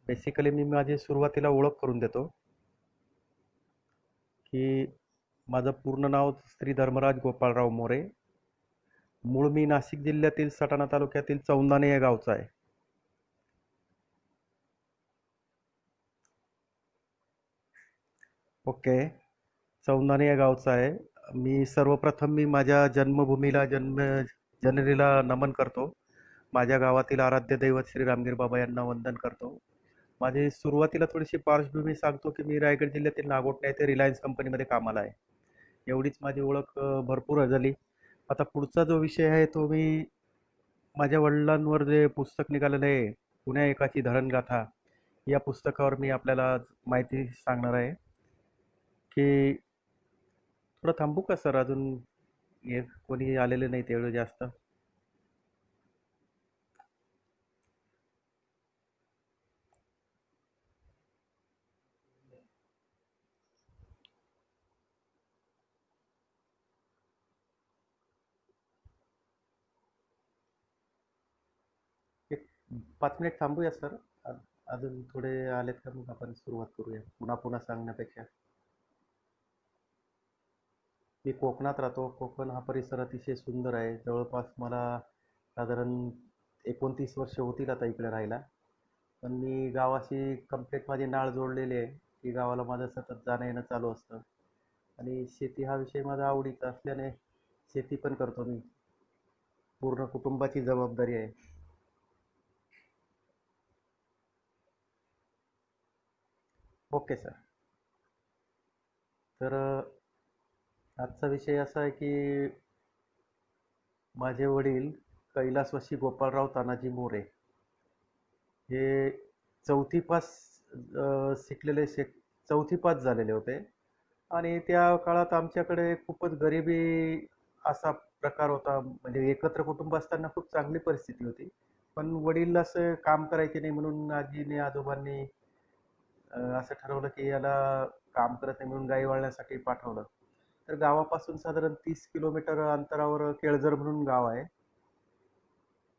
Basically मी माझी सुरुवातीला ओळख करून देतो की माझं पूर्ण नाव श्री धर्मराज गोपाळराव मोरे. मूळ मी नाशिक जिल्ह्यातील सटाणा तालुक्यातील चौंदाणे या गावचा आहे. ओके. चौंदाणे या गावचा आहे. मी सर्वप्रथम माझ्या जन्मभूमीला जननीला नमन करतो. माझ्या गावातील आराध्य दैवत श्री रामगिर बाबा यांना वंदन करतो. माझी सुरुवातीला थोडीशी पार्श्वभूमी सांगतो की मी रायगड जिल्ह्यातील नागोठणे येथे रिलायन्स कंपनीमध्ये कामाला आहे. एवढीच माझी ओळख भरपूर झाली. आता पुढचा जो विषय आहे तो मी माझ्या वडिलांवर जे पुस्तक निघालेलं आहे, पुण्या एकाची धरणगाथा, या पुस्तकावर मी आपल्याला माहिती सांगणार आहे. की थोडं थांबू का सर? अजून कोणी आलेले नाही तेवढं जास्त. 5 मिनिट थांबूया सर. अजून थोडे आलेत का मग आपण सुरुवात करूया पुन्हा पुन्हा सांगण्यापेक्षा. मी कोकणात राहतो. कोकण हा परिसर अतिशय सुंदर आहे. जवळपास मला साधारण 29 वर्ष होतील आता इकडे राहायला. पण मी गावाशी कंप्लीट माझी नाळ जोडलेली आहे की गावाला माझं सतत जाणं येणं चालू असतं. आणि शेती हा विषय माझा आवडीचा असल्याने शेती पण करतो मी. पूर्ण कुटुंबाची जबाबदारी आहे. Okay sir. तर आजचा विषय असा आहे की माझे वडील कैलासवासी गोपाळराव तानाजी मोरे हे चौथी पास शिकलेले चौथी पास झालेले होते. आणि त्या काळात आमच्याकडे खूपच गरिबी असा प्रकार होता. म्हणजे एकत्र कुटुंब असताना खूप चांगली परिस्थिती होती. पण वडील असं काम करायचे नाही म्हणून आजीने आजोबांनी असं ठरवलं की याला काम करत नाही म्हणून गाई वळण्यासाठी पाठवलं. तर गावापासून साधारण 30 किलोमीटर अंतरावर केळझर म्हणून गाव आहे.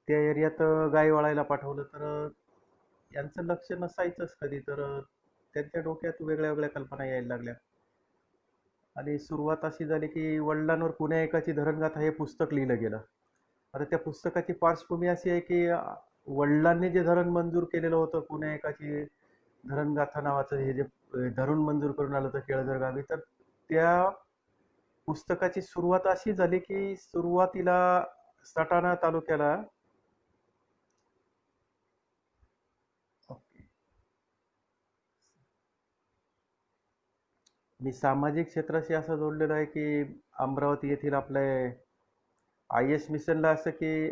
त्या एरियात गाई वळायला पाठवलं. तर यांचं लक्ष नसायचंच कधी. तर त्यांच्या डोक्यात वेगळ्या वेगळ्या कल्पना यायला लागल्या. आणि सुरुवात अशी झाली की वडिलांवर पुण्या एकाची धरणगाथा हे पुस्तक लिहिलं गेलं. आता त्या पुस्तकाची पार्श्वभूमी अशी आहे की वडिलांनी जे धरण मंजूर केलेलं होतं, पुण्या एकाची धरणगाथा नावाचं हे जे धरण मंजूर करून आलं होतं केळझर गावी, तर त्या पुस्तकाची सुरुवात अशी झाली की सुरुवातीला सटाणा तालुक्याला मी सामाजिक क्षेत्राशी असं जोडलेलं आहे की अमरावती येथील आपले IAS मिशनला असं की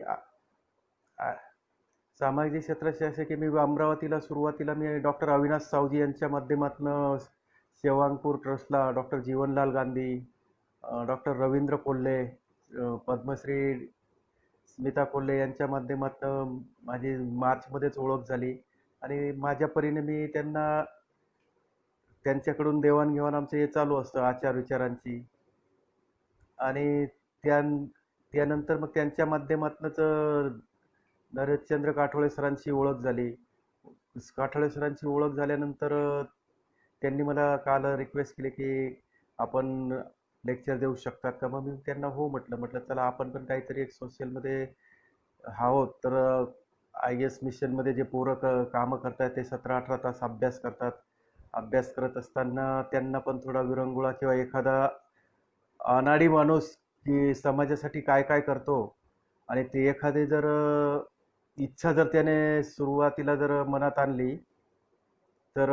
सामाजिक क्षेत्राशी असं की मी अमरावतीला सुरुवातीला मी डॉक्टर अविनाश सावजी यांच्या माध्यमातून सेवांकुर ट्रस्टला डॉक्टर जीवनलाल गांधी, डॉक्टर रवींद्र कोल्हे, पद्मश्री स्मिता कोल्हे यांच्या माध्यमातून माझी मार्चमध्येच ओळख झाली. आणि माझ्या परीने मी त्यांच्याकडून देवाणघेवाण आमचं हे चालू असतं आचार विचारांची. आणि त्यानंतर मग त्यांच्या माध्यमातूनच नरेशचंद्र काठोळे सरांची ओळख झाली. काठोळे सरांची ओळख झाल्यानंतर त्यांनी मला काल रिक्वेस्ट केली की आपण लेक्चर देऊ शकतात का? मग मी त्यांना हो म्हटलं चला आपण पण काहीतरी एक सोशलमध्ये आहोत. तर IAS मिशनमध्ये जे पोरं कामं करतात ते 17-18 तास अभ्यास करतात. अभ्यास करत असताना त्यांना पण थोडा विरंगुळा किंवा एखादा अनाडी माणूस की समाजासाठी काय काय करतो आणि ते एखादी जर इच्छा जर त्याने सुरुवातीला जर मनात आणली तर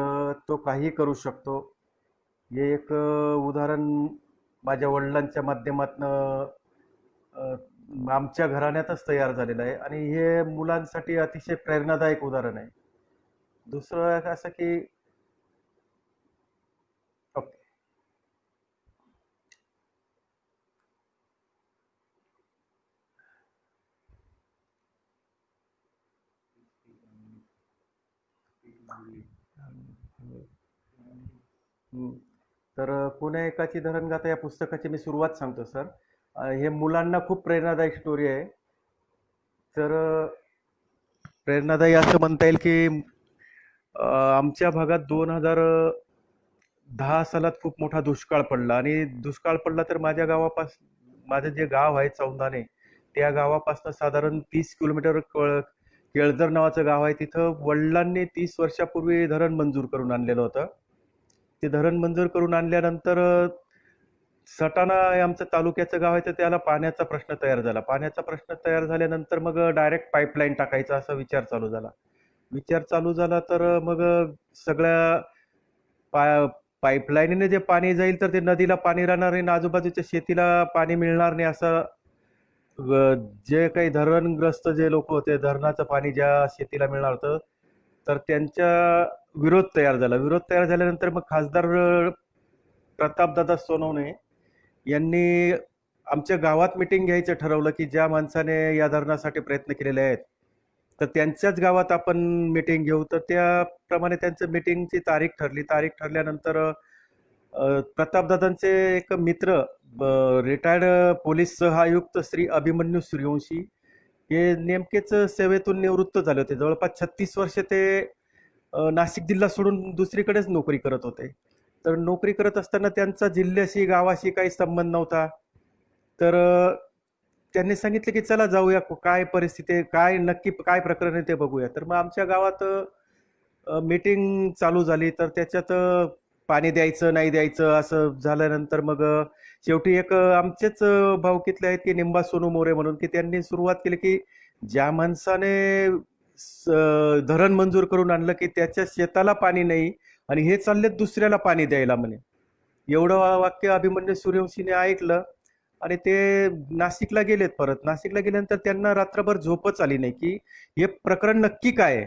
तो काही करू शकतो. हे एक उदाहरण माझ्या वडिलांच्या माध्यमातून आमच्या घराण्यातच तयार झालेलं आहे आणि हे मुलांसाठी अतिशय प्रेरणादायक उदाहरण आहे. दुसरं असं की ओके. तर पुण्या एकाची धरणगाथा या पुस्तकाची मी सुरुवात सांगतो सर. हे मुलांना खूप प्रेरणादायक स्टोरी आहे. तर प्रेरणादायी असं म्हणता येईल की आमच्या भागात 2010 सालात खूप मोठा दुष्काळ पडला आणि दुष्काळ पडला तर माझं जे गाव आहे चौंदाणे, त्या गावापासून साधारण 30 किलोमीटर केळझर नावाचं गाव आहे. तिथं वडिलांनी 30 वर्षापूर्वी धरण मंजूर करून आणलेलं होतं. ते धरण मंजूर करून आणल्यानंतर सटाणा हे आमचं तालुक्याचं गाव आहे, तर त्याला पाण्याचा प्रश्न तयार झाला. पाण्याचा प्रश्न तयार झाल्यानंतर मग डायरेक्ट पाईपलाईन टाकायचा असा विचार चालू झाला. विचार चालू झाला तर मग सगळ्या पाईपलाईनीने जे पाणी जाईल तर ते नदीला पाणी राहणार नाही आणि आजूबाजूच्या शेतीला पाणी मिळणार नाही असं जे काही धरणग्रस्त जे लोक होते, धरणाचं पाणी ज्या शेतीला मिळणार होतं, तर त्यांच्या विरोध तयार झाला. विरोध तयार झाल्यानंतर मग खासदार प्रतापदादा सोनवणे यांनी आमच्या गावात मिटिंग घ्यायचं ठरवलं, की ज्या माणसाने या धरणासाठी प्रयत्न केलेले आहेत, तर त्यांच्याच गावात आपण मिटिंग घेऊ. तर त्याप्रमाणे त्यांचं मिटिंगची तारीख ठरली. तारीख ठरल्यानंतर प्रतापदादांचे एक मित्र, रिटायर्ड पोलीस सहआयुक्त श्री अभिमन्यू सूर्यवंशी, हे नेमकेच सेवेतून निवृत्त झाले होते. जवळपास 36 वर्ष ते नाशिक जिल्हा सोडून दुसरीकडेच नोकरी करत होते. तर नोकरी करत असताना त्यांचा जिल्ह्याशी गावाशी काही संबंध नव्हता. तर त्यांनी सांगितलं की चला जाऊया, काय परिस्थिती आहे, काय नक्की काय प्रकरण आहे ते बघूया. तर मग आमच्या गावात मीटिंग चालू झाली. तर त्याच्यात पाणी द्यायचं नाही द्यायचं असं झाल्यानंतर मग शेवटी एक आमचेच भाऊकीतले आहेत की निंबा सोनू मोरे म्हणून, की त्यांनी सुरुवात केली की ज्या माणसाने धरण मंजूर करून आणलं की त्याच्या शेताला पाणी नाही आणि हे चाललेत दुसऱ्याला पाणी द्यायला म्हणे. एवढं वाक्य अभिमन्यू सूर्यवंशीने ऐकलं आणि ते नाशिकला गेलेत. परत नाशिकला गेल्यानंतर त्यांना रात्रभर झोपच आली नाही की हे प्रकरण नक्की काय आहे.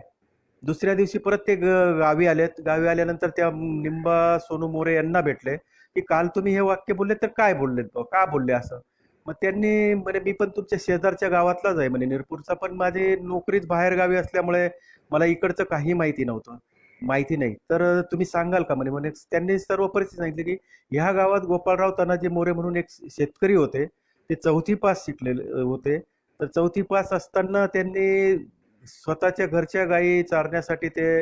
दुसऱ्या दिवशी परत ते गावी आलेत. गावी आल्यानंतर त्या निंबा सोनू मोरे यांना भेटले की काल तुम्ही हे वाक्य बोलले तर काय बोललेत, का बोलले असं. मग त्यांनी म्हणे मी पण तुमच्या शेजारच्या गावातलाच आहे म्हणे, निरपूरचा, पण माझी नोकरीच बाहेर गावी असल्यामुळे मला इकडचं काही माहिती नाही. तर तुम्ही सांगाल का म्हणे. म्हणे त्यांनी सर्व परिस्थिती सांगितली की ह्या गावात गोपाळराव तानाजी मोरे म्हणून एक शेतकरी होते. ते 4थी पास शिकलेले होते. तर 4थी पास असताना त्यांनी स्वतःच्या घरच्या गायी चारण्यासाठी ते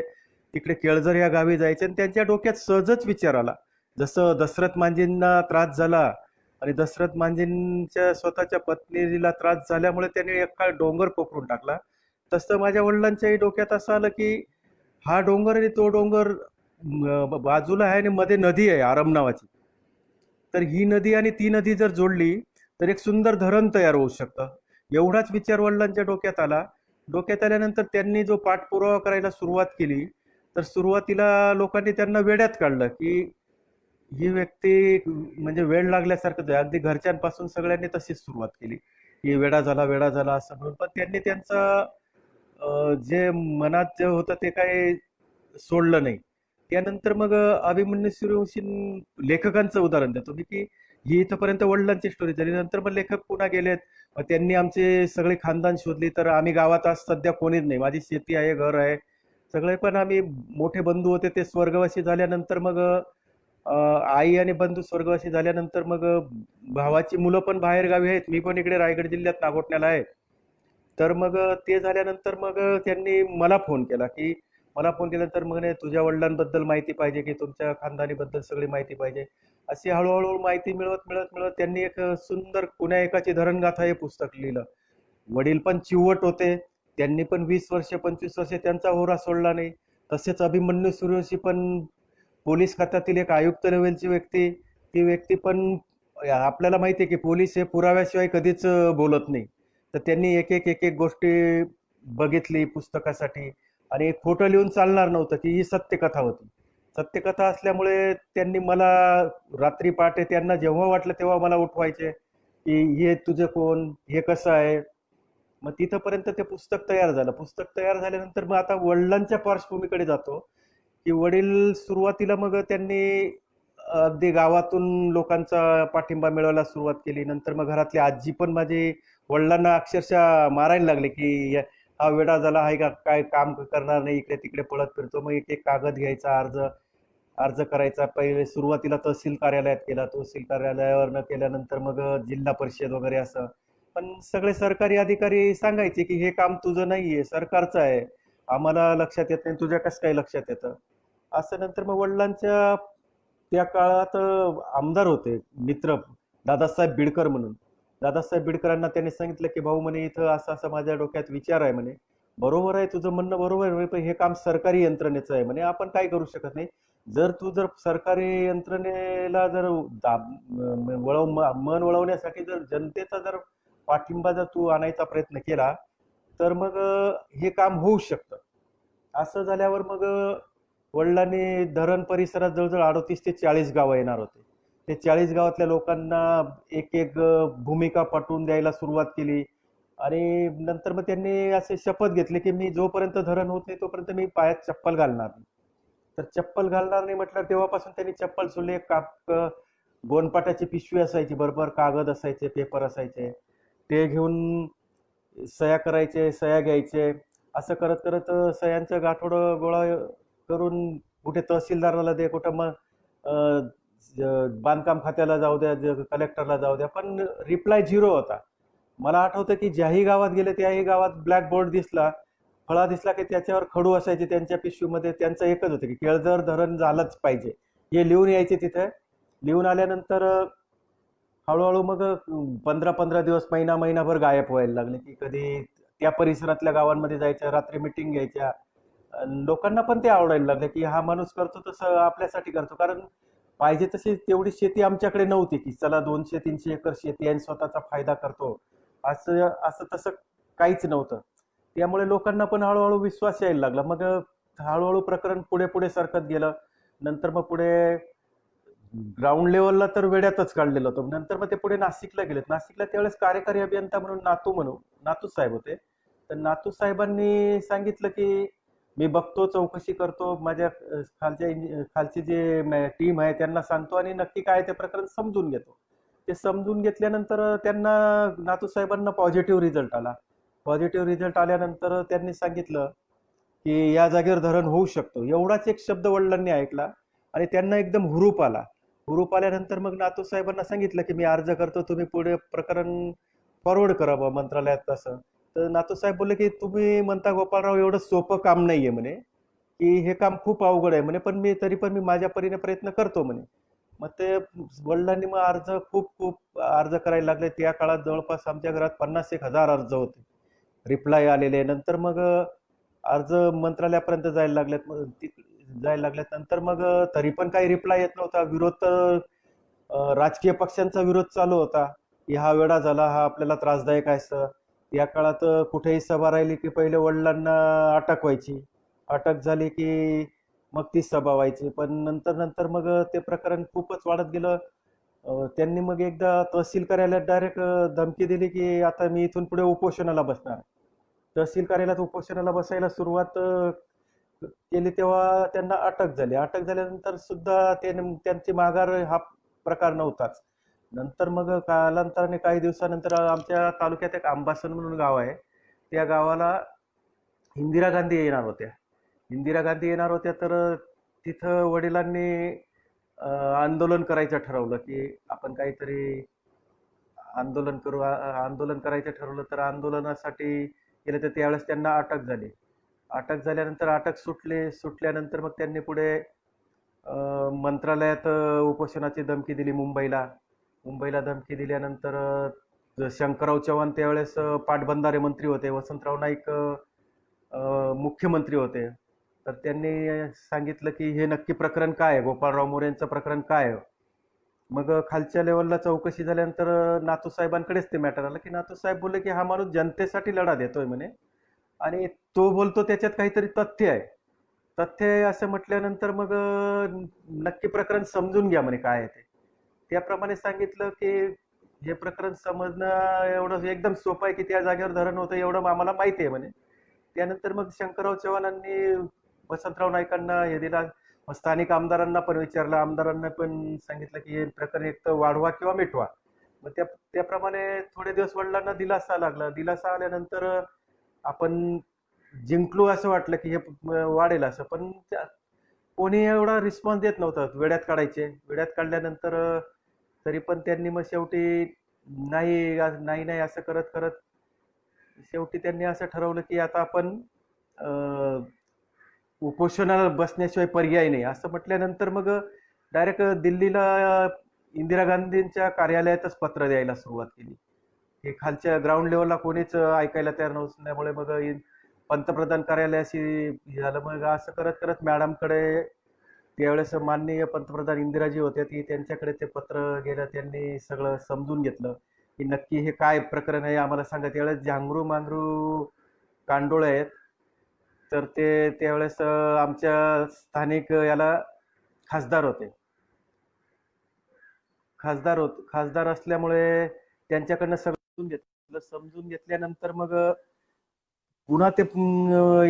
तिकडे केळझर या गावी जायचे आणि त्यांच्या डोक्यात सहजच विचार आला. जसं दशरथ मांझींना त्रास झाला आणि दशरथ मांझींच्या स्वतःच्या पत्नीला त्रास झाल्यामुळे त्यांनी एका डोंगर पोखरून टाकला, तसं माझ्या वडिलांच्याही डोक्यात असं आलं की हा डोंगर आणि तो डोंगर बाजूला आहे आणि मध्ये नदी आहे आरम नावाची. तर ही नदी आणि ती नदी जर जोडली तर एक सुंदर धरण तयार होऊ शकतं. एवढाच विचार वडिलांच्या डोक्यात आला. डोक्यात आल्यानंतर त्यांनी जो पाठपुरावा करायला सुरुवात केली, तर सुरुवातीला लोकांनी त्यांना वेड्यात काढलं की ही व्यक्ती म्हणजे वेळ लागल्यासारखंच आहे. अगदी घरच्यांपासून सगळ्यांनी तशीच सुरुवात केली की वेडा झाला असं म्हणून. पण त्यांनी त्यांचा जे मनात जे होतं ते काही सोडलं नाही. त्यानंतर मग अभिमन्यू सूर्यवंशी लेखकांचं उदाहरण देतो मी की ही इथपर्यंत वडिलांची स्टोरी झाली. नंतर मग लेखक पुन्हा गेलेत. मग त्यांनी आमचे सगळे खानदान शोधली तर आम्ही गावात आज सध्या कोणीच नाही. माझी शेती आहे, घर आहे, सगळे. पण आम्ही मोठे बंधू होते ते स्वर्गवासी झाल्यानंतर मग आई आणि बंधू स्वर्गवासी झाल्यानंतर मग भावाची मुलं पण बाहेर गावी आहेत. मी पण इकडे रायगड जिल्ह्यात नागोठण्याला आहे. तर मग ते झाल्यानंतर मग त्यांनी मला फोन केल्यानंतर म्हणे तुझ्या वडिलांबद्दल माहिती पाहिजे की तुमच्या खानदानीबद्दल सगळी माहिती पाहिजे. अशी हळूहळू माहिती मिळवत मिळवत मिळवत त्यांनी एक सुंदर पुण्या एकाची धरणगाथा हे पुस्तक लिहिलं. वडील पण चिवट होते. त्यांनी पण 20 वर्ष 25 वर्ष त्यांचा होरा सोडला नाही. तसेच अभिमन्यू सूर्यवंशी पण पोलीस खात्यातील एक आयुक्त लेवलची व्यक्ती. ती व्यक्ती पण आपल्याला माहिती आहे की पोलीस हे पुराव्याशिवाय कधीच बोलत नाही. तर त्यांनी एक एक गोष्टी बघितली पुस्तकासाठी आणि खोटं लिहून चालणार नव्हतं की ही सत्यकथा होती. सत्यकथा असल्यामुळे त्यांनी मला रात्री पहाटे त्यांना जेव्हा वाटलं तेव्हा मला उठवायचे की हे तुझं कोण, हे कसं आहे. मग तिथपर्यंत ते पुस्तक तयार झालं. पुस्तक तयार झाल्यानंतर मग आता वडिलांच्या पार्श्वभूमीकडे जातो की वडील सुरुवातीला मग त्यांनी अगदी गावातून लोकांचा पाठिंबा मिळवायला सुरुवात केली. नंतर मग घरातली आजी पण माझी वडिलांना अक्षरशः मारायला लागले की हा वेडा झाला आहे का, काय काम करणार नाही, इकडे तिकडे पळत फिरतो. मग एक एक कागद घ्यायचा, अर्ज अर्ज करायचा. पहिले सुरुवातीला तहसील कार्यालयात केला, तहसील कार्यालयावर न केल्यानंतर मग जिल्हा परिषद वगैरे असं. पण सगळे सरकारी अधिकारी सांगायचे की हे काम तुझं नाहीये, सरकारचं आहे. आम्हाला लक्षात येत नाही, तुझ्या कसं काय लक्षात येतं? असं नंतर मग वडिलांच्या त्या काळात आमदार होते मित्र, दादासाहेब बिडकर म्हणून. दादासाहेब बिडकरांना त्यांनी सांगितलं की भाऊ म्हणे इथं असं असं माझ्या डोक्यात विचार आहे म्हणे. बरोबर आहे, तुझं म्हणणं बरोबर आहे म्हणे, पण हे काम सरकारी यंत्रणेचं आहे म्हणे, आपण काय करू शकत नाही. जर सरकारी यंत्रणेला जर मन वळवण्यासाठी जर जनतेचा जर पाठिंबा जर तू आणायचा प्रयत्न केला तर मग हे काम होऊ शकतं. असं झाल्यावर मग वडिलांनी धरण परिसरात जवळजवळ 38 ते 40 गावं येणार होते. ते 40 गावातल्या लोकांना एक एक भूमिका पटवून द्यायला सुरुवात केली. आणि नंतर मग त्यांनी असे शपथ घेतले की मी जोपर्यंत धरण होत नाही तोपर्यंत मी पायात चप्पल घालणार नाही. तर चप्पल घालणार नाही म्हटलं, तेव्हापासून त्यांनी चप्पल सोडली. गोनपाटाची पिशवी असायची, बरोबर कागद असायचे, पेपर असायचे, ते घेऊन सह्या करायचे, सह्या घ्यायचे. असं करत करत सह्यांचं गाठोडं गोळा करून कुठे तहसीलदाराला दे, कुठं मग बांधकाम खात्याला जाऊ द्या, कलेक्टरला जाऊ द्या, पण रिप्लाय झिरो होता. मला आठवतं की ज्याही गावात गेले त्याही गावात ब्लॅक बोर्ड दिसला, फळा दिसला की त्याच्यावर खडू असायचे त्यांच्या पिशवीमध्ये. त्यांचं एकच होतं की केळझर धरण झालंच पाहिजे, हे लिहून यायचे तिथे. लिहून आल्यानंतर हळूहळू मग 15-15 दिवस, महिनाभर गायब व्हायला लागले की कधी त्या परिसरातल्या गावांमध्ये जायच्या, रात्री मिटिंग घ्यायच्या. लोकांना पण ते आवडायला लागले की हा माणूस करतो तसं आपल्यासाठी करतो. कारण पाहिजे तशी तेवढी शेती आमच्याकडे नव्हती की चला 200-300 एकर शेती आणि स्वतःचा फायदा करतो, असं असं तसं काहीच नव्हतं. त्यामुळे लोकांना पण हळूहळू विश्वास यायला लागला. मग हळूहळू प्रकरण पुढे पुढे सरकत गेलं. नंतर मग पुढे ग्राउंड लेवलला तर वेड्यातच काढलेलं होतं. नंतर मग ते पुढे नाशिकला गेलेत. नाशिकला त्यावेळेस कार्यकारी अभियंता म्हणून नातू साहेब होते. तर नातू साहेबांनी सांगितलं की मी बघतो, चौकशी करतो, माझ्या खालची जे टीम आहे त्यांना सांगतो आणि नक्की काय ते प्रकरण समजून घेतो. ते समजून घेतल्यानंतर त्यांना, नातू साहेबांना पॉझिटिव्ह रिझल्ट आला. पॉझिटिव्ह रिझल्ट आल्यानंतर त्यांनी सांगितलं की या जागेवर धरण होऊ शकतो. एवढाच एक शब्द वडिलांनी ऐकला आणि त्यांना एकदम हुरूप आला. हुरूप आल्यानंतर मग नातू साहेबांना सांगितलं की मी अर्ज करतो, तुम्ही पुढे प्रकरण फॉरवर्ड करा बा मंत्रालयात. तसं तर नातू साहेब बोलले की तुम्ही म्हणता गोपाळराव एवढं सोपं काम नाहीये म्हणे, की हे काम खूप अवघड आहे म्हणे, पण तरी पण मी माझ्या परीने प्रयत्न करतो म्हणे. मग ते वडिलांनी मग खूप खूप अर्ज करायला लागले. त्या काळात जवळपास आमच्या घरात 50-1,000 अर्ज होते, रिप्लाय आलेले. नंतर मग अर्ज मंत्रालयापर्यंत जायला लागलेत. नंतर मग तरी पण काही रिप्लाय येत नव्हता. विरोध तर राजकीय पक्षांचा विरोध चालू होता की हा वेडा झाला, हा आपल्याला त्रासदायक आहे सर. या काळात कुठेही सभा राहिली की पहिले वडिलांना अटक व्हायची. अटक झाली की मग ती सभा व्हायची. पण नंतर नंतर मग ते प्रकरण खूपच वाढत गेलं. त्यांनी मग एकदा तहसील कार्यालयात डायरेक्ट धमकी दिली की आता मी इथून पुढे उपोषणाला बसणार. तहसील कार्यालयात उपोषणाला बसायला सुरुवात केली तेव्हा त्यांना अटक झाली. अटक झाल्यानंतर सुद्धा त्यांची माघार हा प्रकार नव्हताच. नंतर मग कालांतराने काही दिवसानंतर आमच्या तालुक्यात एक आंबासन म्हणून गाव आहे, त्या गावाला इंदिरा गांधी येणार होत्या. इंदिरा गांधी येणार होत्या तर तिथं वडिलांनी आंदोलन करायचं ठरवलं की आपण काहीतरी आंदोलन करायचं ठरवलं. तर आंदोलनासाठी गेले तर त्यावेळेस त्यांना अटक झाली. अटक झाल्यानंतर सुटल्यानंतर मग त्यांनी पुढे मंत्रालयात उपोषणाची धमकी दिली. मुंबईला धमकी दिल्यानंतर शंकरराव चव्हाण त्यावेळेस पाटबंधारे मंत्री होते, वसंतराव नाईक मुख्यमंत्री होते. तर त्यांनी सांगितलं की हे नक्की प्रकरण काय आहे, गोपाळराव मोरेंचं प्रकरण काय आहे. मग खालच्या लेवलला चौकशी झाल्यानंतर नातूसाहेबांकडेच ते मॅटर आलं की नातूसाहेब बोलले की हा माणूस जनतेसाठी लढा देतोय म्हणे आणि तो बोलतो त्याच्यात काहीतरी तथ्य आहे. तथ्य आहे असं म्हटल्यानंतर मग नक्की प्रकरण समजून घ्या म्हणे काय आहे ते. त्याप्रमाणे सांगितलं की हे प्रकरण समजणं एवढं एकदम सोपं आहे की त्या जागेवर धरण होतं एवढं आम्हाला माहिती आहे म्हणे. त्यानंतर मग शंकरराव चव्हाणांनी वसंतराव नाईकांना हे दिला. स्थानिक आमदारांना पण विचारलं, आमदारांना पण सांगितलं की हे प्रकरण एक तर वाढवा किंवा मिटवा. मग त्याप्रमाणे थोडे दिवस वडिलांना दिलासा लागला. दिलासा आल्यानंतर आपण जिंकलो असं वाटलं की हे वाढेल असं, पण कोणी एवढा रिस्पॉन्स देत नव्हता. वेड्यात काढल्यानंतर तरी पण त्यांनी मग शेवटी नाही नाही नाही असं करत करत शेवटी त्यांनी असं ठरवलं की आता आपण उपोषणाला बसण्याशिवाय पर्याय नाही असं म्हटल्यानंतर मग डायरेक्ट दिल्लीला इंदिरा गांधींच्या कार्यालयातच पत्र द्यायला सुरुवात केली. हे खालच्या ग्राउंड लेवलला कोणीच ऐकायला तयार नसल्यामुळे मग पंतप्रधान कार्यालयाशी झालं. मग असं करत करत मॅडमकडे त्यावेळेस माननीय पंतप्रधान इंदिराजी होत्या, ती त्यांच्याकडे ते पत्र गेलं. त्यांनी सगळं समजून घेतलं की नक्की हे काय प्रकरण आहे आम्हाला सांगा. त्यावेळेस झांगरू मांगरू कांडोळे आहेत, तर ते त्यावेळेस आमच्या स्थानिक याला खासदार होते. खासदार असल्यामुळे त्यांच्याकडनं सगळं समजून घेतलं. समजून घेतल्यानंतर मग पुन्हा ते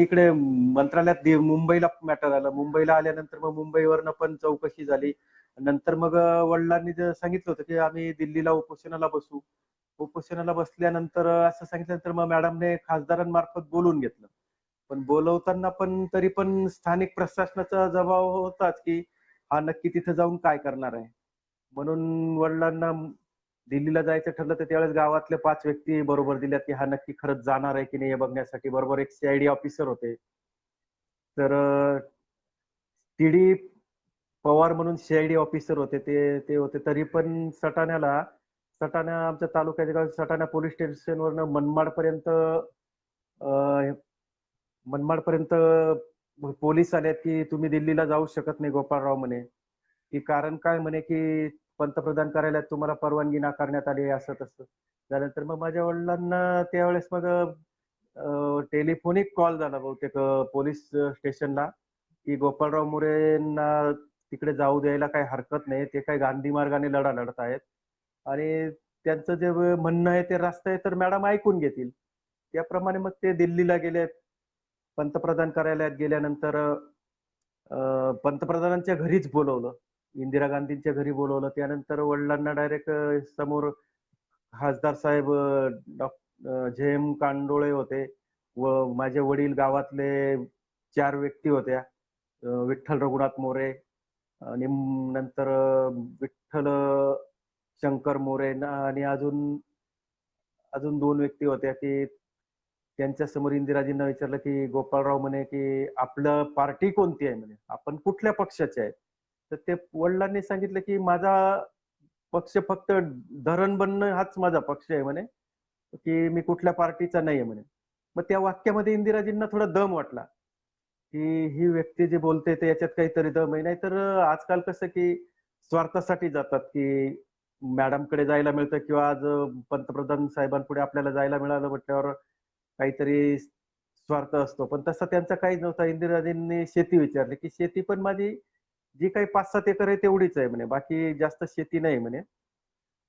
इकडे मंत्रालयात मुंबईला मॅटर आलं. मुंबईला आल्यानंतर मग मुंबईवरनं पण चौकशी झाली. नंतर मग वडिलांनी सांगितलं होतं की आम्ही दिल्लीला उपोषणाला बसू. उपोषणाला बसल्यानंतर असं सांगितल्यानंतर मग मॅडमने खासदारांमार्फत बोलून घेतलं. पण बोलवताना पण तरी पण स्थानिक प्रशासनाचा दबाव होताच की हा नक्की तिथे जाऊन काय करणार आहे. म्हणून वडिलांना दिल्लीला जायचं ठरलं तर त्यावेळेस गावातले 5 व्यक्ती बरोबर दिल्यात की हा नक्की खरंच जाणार आहे की नाही हे बघण्यासाठी. बरोबर एक सीआयडी ऑफिसर होते. तर टीडी पवार म्हणून सीआयडी ऑफिसर होते, ते ते होते. तरी पण सटाणा आमच्या तालुक्याच्या गाव सटाणा पोलीस स्टेशनवरनं मनमाडपर्यंत पोलीस आलेत की तुम्ही दिल्लीला जाऊ शकत नाही गोपाळराव म्हणे. की कारण काय म्हणे की पंतप्रधान कार्यालयात तुम्हाला परवानगी नाकारण्यात आली आहे असं तसं. त्यानंतर मग माझ्या वडिलांना त्यावेळेस मग टेलिफोनिक कॉल झाला बहुतेक पोलीस स्टेशनला की गोपाळराव मोरेंना तिकडे जाऊ द्यायला काही हरकत नाही. ते काही गांधी मार्गाने लढा लढत आहेत आणि त्यांचं जे म्हणणं आहे ते रास्त आहे तर मॅडम ऐकून घेतील. त्याप्रमाणे मग ते दिल्लीला गेले. पंतप्रधान कार्यालयात गेल्यानंतर पंतप्रधानांच्या घरीच बोलवलं. इंदिरा गांधींच्या घरी बोलवलं. त्यानंतर वडिलांना डायरेक्ट समोर खासदार साहेब जे एम कांडोळे होते व माझे वडील गावातले 4 व्यक्ती होत्या. विठ्ठल रघुनाथ मोरे आणि नंतर विठ्ठल शंकर मोरे आणि अजून अजून 2 व्यक्ती होत्या की त्यांच्या समोर इंदिराजींना विचारलं की गोपाळराव म्हणे की आपलं पार्टी कोणती आहे म्हणे, आपण कुठल्या पक्षाचे आहेत. तर ते वडिलांनी सांगितलं की माझा पक्ष फक्त धरण बनणं हाच माझा पक्ष आहे म्हणे, की मी कुठल्या पार्टीचा नाही आहे म्हणे. मग त्या वाक्यामध्ये इंदिराजींना थोडा दम वाटला की ही व्यक्ती जे बोलते ते याच्यात काहीतरी दम आहे. नाही तर आजकाल कसं की स्वार्थासाठी जातात की मॅडमकडे जायला मिळतं किंवा आज पंतप्रधान साहेबांपुढे आपल्याला जायला मिळालं म्हटल्यावर काहीतरी स्वार्थ असतो. पण तसं त्यांचा काहीच नव्हता. इंदिराजींनी शेती विचारली की शेती पण माझी जी काही 5-7 एकर आहे तेवढीच आहे म्हणे, बाकी जास्त शेती नाही म्हणे.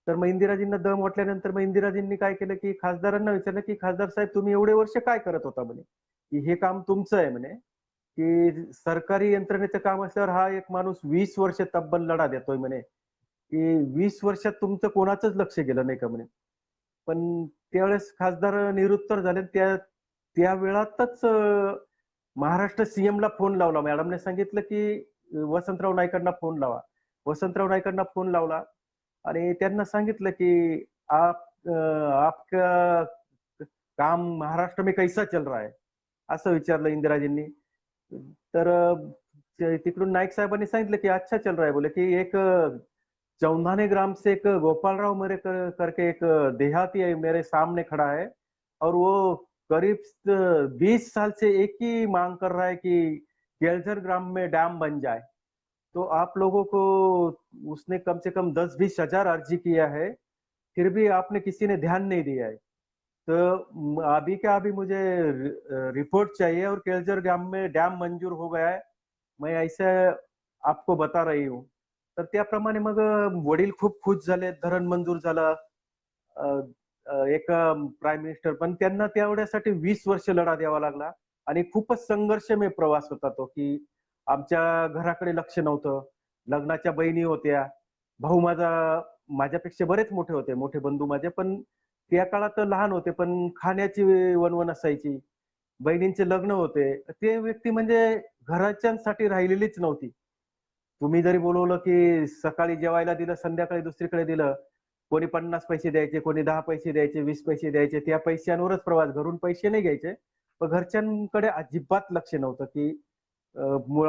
तर मग इंदिराजींना दम वाटल्यानंतर मग इंदिराजींनी काय केलं की खासदारांना विचारलं की खासदार साहेब तुम्ही एवढे वर्ष काय करत होता म्हणे, की हे काम तुमचं आहे म्हणे, की सरकारी यंत्रणेचं काम असल्यावर हा एक माणूस 20 वर्ष तब्बल लढा देतोय म्हणे, की 20 वर्षात तुमचं कोणाचंच लक्ष गेलं नाही का म्हणे. पण त्यावेळेस खासदार निरुत्तर झाले. त्या वेळातच महाराष्ट्र सीएमला फोन लावला. मॅडमने सांगितलं की वसंतराव नाईकांना फोन लावा. वसंतराव नाईकांना फोन लावला आणि त्यांना सांगितलं की आप आपका काम महाराष्ट्र में कैसा चल रहा है असं विचारलं इंदिराजींनी. तर तिकडून नाईक साहेबांनी सांगितलं की अच्छा चल रहा है बोले की एक चौंधाने ग्राम से एक गोपालराव मेरे करके एक देहाती है मेरे सामने खड़ा है और वो करीब 20 साल से एक ही मांग कर रहा है कि केलझर ग्राम में डैम बन जाए। तो आप लोगों को उसने कम से कम 10-20 हजार अर्जी किया है, फिर भी आपने किसी ने ध्यान नहीं दिया है। तो अभी क्या अभी मुझे रिपोर्ट चाहिए और केलझर ग्राम में डैम मंजूर हो गया है, मैं ऐसे आपको बता रही हूँ। तर त्याप्रमाणे मग वडील खूप खुश झाले. धरण मंजूर झालं. अ, एक प्राईम मिनिस्टर पण त्यांना तेवढ्यासाठी 20 वर्ष लढा द्यावा लागला आणि खूपच संघर्षमय प्रवास होता तो की आमच्या घराकडे लक्ष नव्हतं. लग्नाच्या बहिणी होत्या. भाऊ माझ्यापेक्षा बरेच मोठे होते. मोठे बंधू माझे पण त्या काळात लहान होते पण खाण्याची वणवण असायची. बहिणींचे लग्न होते. ते व्यक्ती म्हणजे घरच्यांसाठी राहिलेलीच नव्हती. तुम्ही जरी बोलवलं की सकाळी जेवायला दिलं, संध्याकाळी दुसरीकडे दिलं. कोणी 50 पैसे द्यायचे, कोणी 10 पैसे द्यायचे, 20 पैसे द्यायचे. त्या पैशांवरच प्रवास. घरून पैसे नाही घ्यायचे. पण घरच्यांकडे अजिबात लक्ष नव्हतं की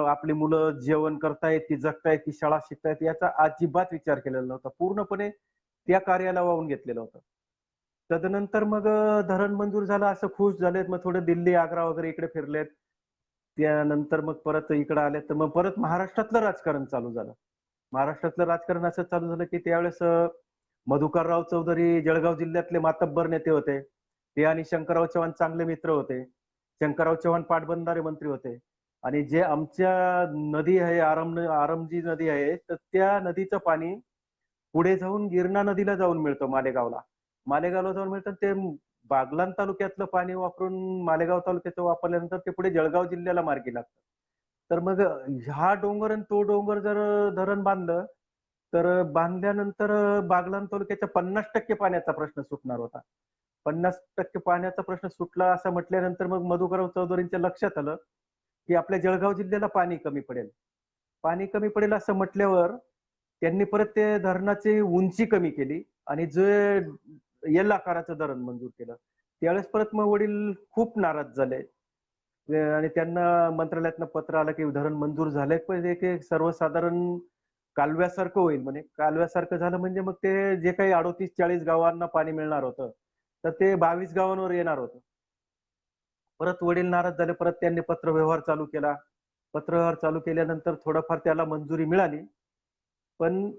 आपली मुलं जेवण करतायत की जगतायत की शाळा शिकतायत याचा अजिबात विचार केलेला नव्हता. पूर्णपणे त्या कार्याला वाहून घेतलेलं होतं. तदनंतर मग धरण मंजूर झालं असं खुश झालेत. मग थोडं दिल्ली, आग्रा वगैरे इकडे फिरलेत. त्यानंतर मग परत इकडे आले तर मग परत महाराष्ट्रातलं राजकारण चालू झालं. महाराष्ट्रातलं राजकारण असं चालू झालं की त्यावेळेस मधुकरराव चौधरी जळगाव जिल्ह्यातले मातब्बर नेते होते. ते आणि शंकरराव चव्हाण चांगले मित्र होते. शंकरराव चव्हाण पाटबंधारे मंत्री होते. आणि जे आमच्या नदी आहे आरमजी नदी आहे तर त्या नदीचं पाणी पुढे जाऊन गिरणा नदीला जाऊन मिळतं मालेगावला. मालेगावला जाऊन मिळतं ते बागलाण तालुक्यातलं पाणी वापरून मालेगाव तालुक्याचं वापरल्यानंतर ते पुढे जळगाव जिल्ह्याला मार्गी लागतं. तर मग हा डोंगर आणि तो डोंगर जर धरण बांधलं तर बांधल्यानंतर बागलाण तालुक्याच्या 50% पाण्याचा प्रश्न सुटणार होता. 50% पाण्याचा प्रश्न सुटला असं म्हटल्यानंतर मग मधुकरराव चौधरींच्या लक्षात आलं की आपल्या जळगाव जिल्ह्याला पाणी कमी पडेल. पाणी कमी पडेल असं म्हटल्यावर त्यांनी परत ते धरणाची उंची कमी केली आणि जे एल आकाराचं धरण मंजूर केलं. त्यावेळेस परत मग वडील खूप नाराज झाले. आणि त्यांना मंत्रालयातनं पत्र आलं की धरण मंजूर झालंय पण ते सर्वसाधारण कालव्यासारखं होईल म्हणे. कालव्यासारखं झालं म्हणजे मग ते जे काही 38-40 गावांना पाणी मिळणार होतं, तर ते 22 गावांवर येणार होतं. परत वडील नाराज झाले. परत त्यांनी पत्रव्यवहार चालू केला. पत्रव्यवहार चालू केल्यानंतर थोडंफार त्याला मंजुरी मिळाली. पण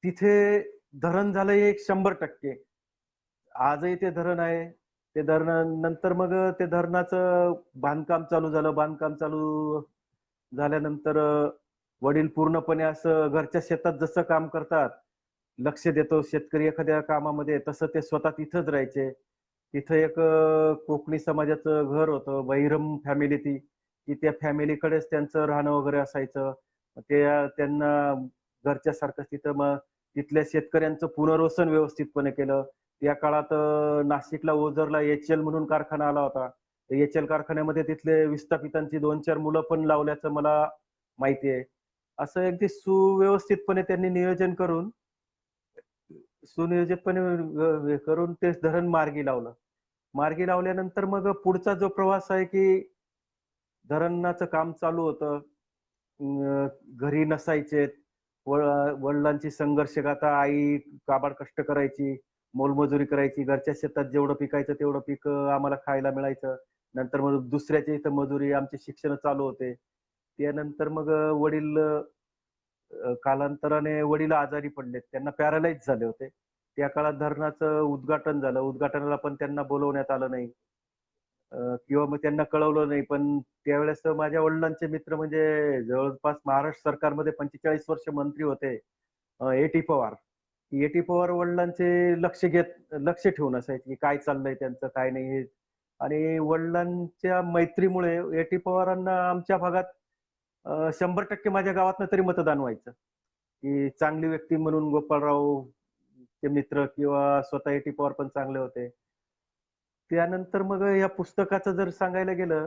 तिथे धरण झालं एक 100%. आजही ते धरण आहे. ते धरणानंतर मग ते धरणाचं बांधकाम चालू झालं. बांधकाम चालू झाल्यानंतर वडील पूर्णपणे असं घरच्या शेतात जसं काम करतात, लक्ष देतो शेतकरी एखाद्या कामामध्ये तसं ते स्वतः तिथंच राहायचे. तिथं एक कोकणी समाजाचं घर होतं. बहिरम फॅमिली ती, की त्या फॅमिलीकडेच त्यांचं राहणं वगैरे असायचं. ते त्यांना घरच्यासारखं तिथं मग तिथल्या शेतकऱ्यांचं पुनर्वसन व्यवस्थितपणे केलं. या काळात नाशिकला ओझरला एच-एल म्हणून कारखाना आला होता. एच-एल कारखान्यामध्ये तिथले विस्थापितांची 2-4 मुलं पण लावल्याचं मला माहिती आहे. असं अगदी सुव्यवस्थितपणे त्यांनी नियोजन करून सुनियोजितपणे करून ते धरण मार्गी लावलं. मार्गी लावल्यानंतर मग पुढचा जो प्रवास आहे की धरणाचं काम चालू होतं. घरी नसायचेत. वडिलांची संघर्षगाथा आई काबाड कष्ट करायची, मोलमजुरी करायची. घरच्या शेतात जेवढं पिकायचं तेवढं पीक आम्हाला खायला मिळायचं. नंतर मग दुसऱ्याच्या इथं मजुरी, आमची शिक्षण चालू होते. त्यानंतर मग वडील कालांतराने वडील आजारी पडलेत. त्यांना पॅरालाईज झाले होते. त्या काळात धरणाचं उद्घाटन झालं. उद्घाटनाला पण त्यांना बोलवण्यात आलं नाही. किंवा मग त्यांना कळवलं नाही. पण त्यावेळेस माझ्या वडिलांचे मित्र म्हणजे जवळपास महाराष्ट्र सरकारमध्ये 45 वर्ष मंत्री होते. ए.टी. पवार. ए.टी. पवार वडिलांचे लक्ष ठेवून असायचे, की काय चाललंय त्यांचं, काय नाही हे. आणि वडिलांच्या मैत्रीमुळे ए.टी. पवारांना आमच्या भागात 100% माझ्या गावातनं तरी मतदान व्हायचं, की चांगली व्यक्ती म्हणून गोपाळराव चे मित्र किंवा स्वतः ए.टी. पवार पण चांगले होते. त्यानंतर मग या पुस्तकाचं जर सांगायला गेलं,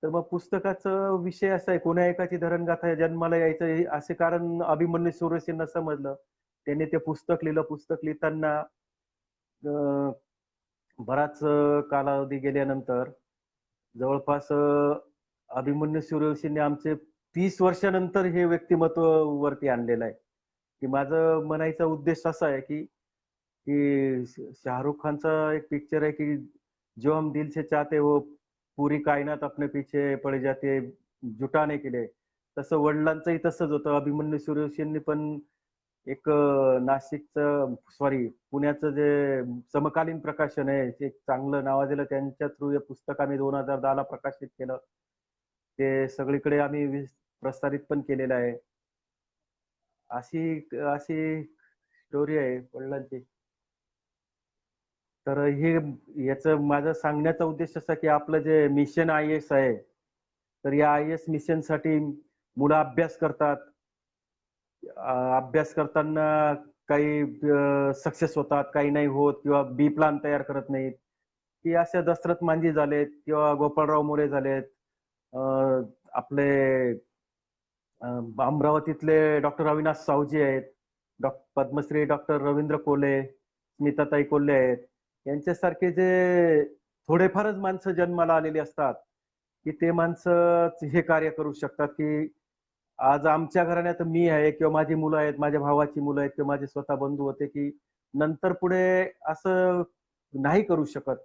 तर मग पुस्तकाचा विषय असा आहे, कोण्या एकाची धरणगाथा जन्माला यायचं असे कारण अभिमन्यू सुरेशेंना समजलं. त्यांनी ते पुस्तक लिहिलं. पुस्तक लिहिताना बराच कालावधी गेल्यानंतर जवळपास अभिमन्यू सूर्यवंशींनी आमचे 30 वर्षानंतर हे व्यक्तिमत्व वरती आणलेलं आहे, की माझं म्हणायचा उद्देश असा आहे, की शाहरुख खानचा एक पिक्चर आहे, की जो हम दिल से चाहते वो पुरी कायनात अपने पीछे पड़ जाती है, जुटाने के लिए. तसं वडिलांचंही तसंच होतं. अभिमन्यू सूर्यवंशींनी पण एक नाशिकचं सॉरी पुण्याचं जे समकालीन प्रकाशन आहे, ते एक चांगलं नावाजलेलं त्यांच्या थ्रू हे पुस्तक आम्ही 2010 ला प्रकाशित केलं. ते सगळीकडे आम्ही प्रसारित पण केलेलं आहे. अशी अशी स्टोरी आहे वडिलांची. तर हे याचं माझं सांगण्याचा उद्देश असा की आपलं जे मिशन आय-ए-एस आहे, तर या आय-ए-एस मिशनसाठी मुलं अभ्यास करतात. अभ्यास करताना काही सक्सेस होतात, काही नाही होत किंवा बी प्लॅन तयार करत नाहीत, की अशा दशरथ मांझी झालेत किंवा गोपाळराव मोरे झालेत. अ, आपले अमरावतीतले डॉक्टर अविनाश सावजी आहेत. पद्मश्री डॉक्टर रवींद्र कोल्हे, स्मिताताई कोल्हे आहेत. यांच्यासारखे जे थोडेफारच माणसं जन्माला आलेली असतात, की ते माणसं हे कार्य करू शकतात, की आज आमच्या घराण्यात मी आहे किंवा माझी मुलं आहेत, माझ्या भावाची मुलं आहेत किंवा माझे स्वतः बंधू होते, की नंतर पुढे असं नाही करू शकत,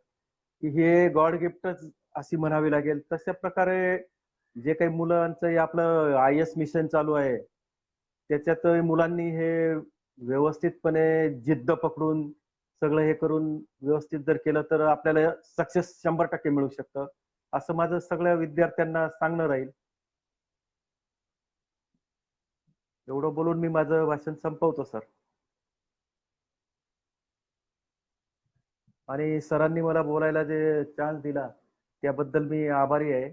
की हे गॉड गिफ्टच अशी म्हणावी लागेल. तशा प्रकारे जे काही मुलांचं हे आपलं आय-एस मिशन चालू आहे, त्याच्यात मुलांनी हे व्यवस्थितपणे जिद्द पकडून सगळं हे करून व्यवस्थित जर केलं तर आपल्याला सक्सेस 100% मिळू शकतं. असं माझं सगळ्या विद्यार्थ्यांना सांगणं राहील. एवढं बोलून मी माझं भाषण संपवतो सर. आणि सरांनी मला बोलायला जे चान्स दिला त्याबद्दल मी आभारी आहे.